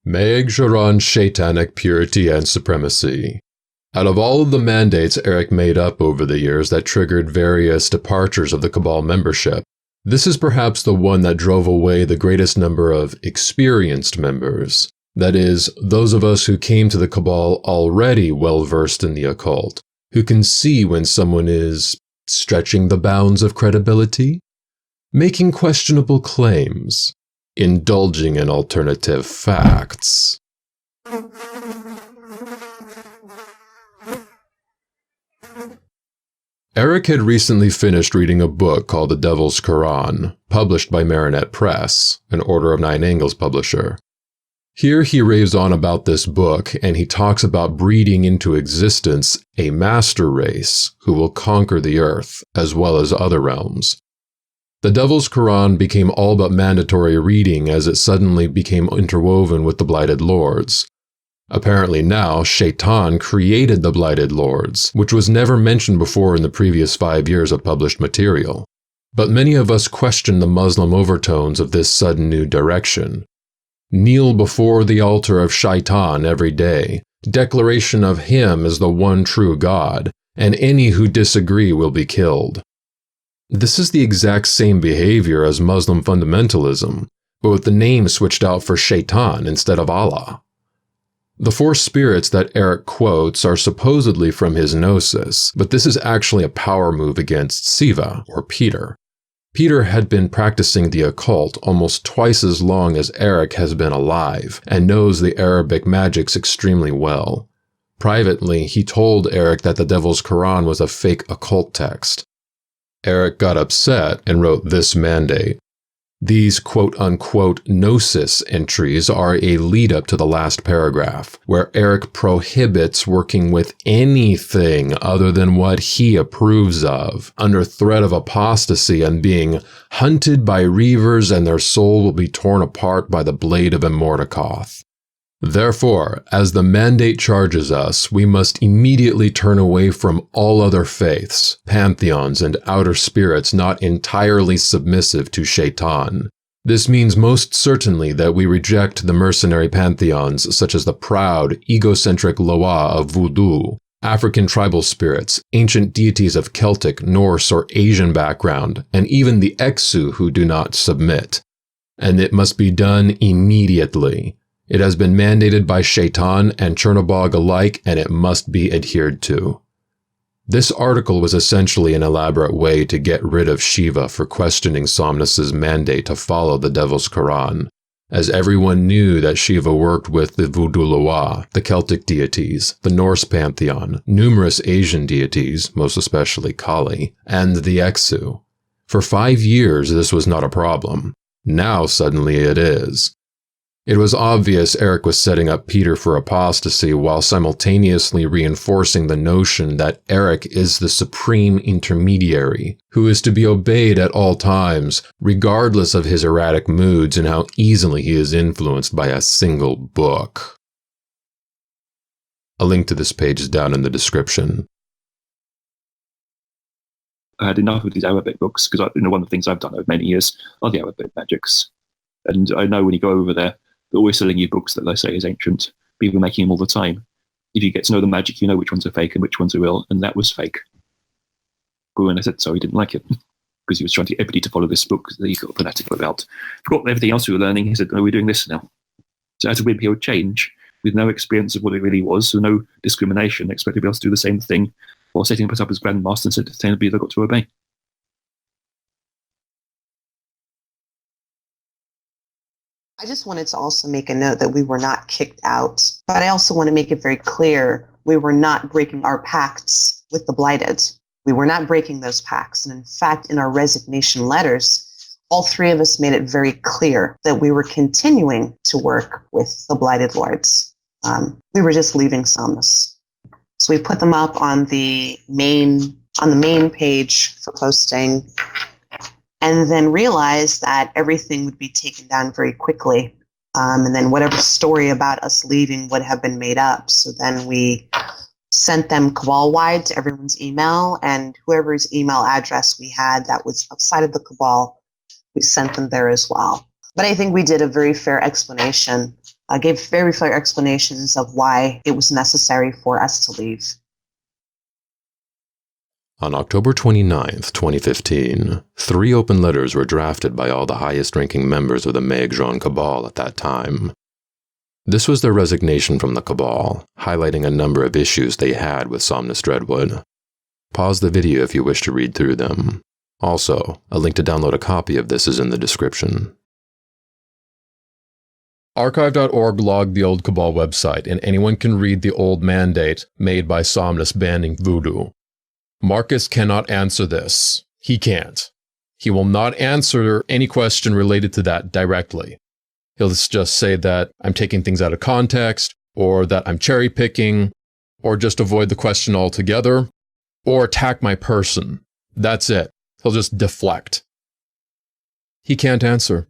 Maergzjiran-Shaitanic purity and supremacy. Out of all of the mandates Eric made up over the years that triggered various departures of the Cabal membership, this is perhaps the one that drove away the greatest number of experienced members. That is, those of us who came to the Cabal already well-versed in the occult, who can see when someone is stretching the bounds of credibility, making questionable claims, indulging in alternative facts. Eric had recently finished reading a book called The Devil's Quran, published by Marinette Press, an Order of Nine Angles publisher. Here he raves on about this book, and he talks about breeding into existence a master race who will conquer the earth, as well as other realms. The Devil's Quran became all but mandatory reading as it suddenly became interwoven with the Blighted Lords. Apparently now, Shaitan created the Blighted Lords, which was never mentioned before in the previous 5 years of published material. But many of us question the Muslim overtones of this sudden new direction. Kneel before the altar of Shaitan every day, declaration of him as the one true God, and any who disagree will be killed. This is the exact same behavior as Muslim fundamentalism, but with the name switched out for Shaitan instead of Allah. The 4 spirits that Eric quotes are supposedly from his gnosis, but this is actually a power move against Siva, or Peter. Peter had been practicing the occult almost twice as long as Eric has been alive, and knows the Arabic magics extremely well. Privately, he told Eric that the Devil's Quran was a fake occult text. Eric got upset and wrote this mandate. These quote-unquote gnosis entries are a lead-up to the last paragraph, where Eric prohibits working with anything other than what he approves of, under threat of apostasy and being hunted by reavers, and their soul will be torn apart by the blade of Immortakoth. Therefore, as the mandate charges us, we must immediately turn away from all other faiths, pantheons, and outer spirits not entirely submissive to Shaitan. This means most certainly that we reject the mercenary pantheons such as the proud, egocentric Loa of Vodou, African tribal spirits, ancient deities of Celtic, Norse, or Asian background, and even the Exu who do not submit. And it must be done immediately. It has been mandated by Shaitan and Chernobog alike, and it must be adhered to. This article was essentially an elaborate way to get rid of Shiva for questioning Somnus's mandate to follow the Devil's Quran, as everyone knew that Shiva worked with the Vodou Loa, the Celtic deities, the Norse pantheon, numerous Asian deities, most especially Kali, and the Exu. For 5 years, this was not a problem. Now suddenly it is. It was obvious Eric was setting up Peter for apostasy while simultaneously reinforcing the notion that Eric is the supreme intermediary, who is to be obeyed at all times, regardless of his erratic moods and how easily he is influenced by a single book. A link to this page is down in the description. I had enough of these Arabic books because one of the things I've done over many years are the Arabic magics. And I know when you go over there, they're always selling you books that they say is ancient. People are making them all the time. If you get to know the magic, you know which ones are fake and which ones are real, and that was fake. But when I said so, he didn't like it, because he was trying to get everybody to follow this book that he got fanatical about. Forgot everything else we were learning. He said, no, we're doing this now. So as a weird period change, with no experience of what it really was, so no discrimination, expected everybody else to do the same thing, while setting us up as grandmaster and said to everybody they've got to obey. I just wanted to also make a note that we were not kicked out, but I also want to make it very clear we were not breaking our pacts with the Blighted. We were not breaking those pacts. And in fact, in our resignation letters, all 3 of us made it very clear that we were continuing to work with the Blighted Lords. We were just leaving Somnus. So we put them up on the main page for posting, and then realized that everything would be taken down very quickly. And then whatever story about us leaving would have been made up. So then we sent them cabal-wide to everyone's email, and whoever's email address we had that was outside of the cabal, we sent them there as well. But I think we did a very fair explanation gave very clear explanations of why it was necessary for us to leave. On October 29, 2015, 3 open letters were drafted by all the highest-ranking members of the Maergzjiran cabal at that time. This was their resignation from the cabal, highlighting a number of issues they had with Somnus Dreadwood. Pause the video if you wish to read through them. Also, a link to download a copy of this is in the description. Archive.org logged the old cabal website, and anyone can read the old mandate made by Somnus banning Vodou. Marcus cannot answer this. He can't. He will not answer any question related to that directly. He'll just say that I'm taking things out of context, or that I'm cherry picking, or just avoid the question altogether, or attack my person. That's it. He'll just deflect. He can't answer.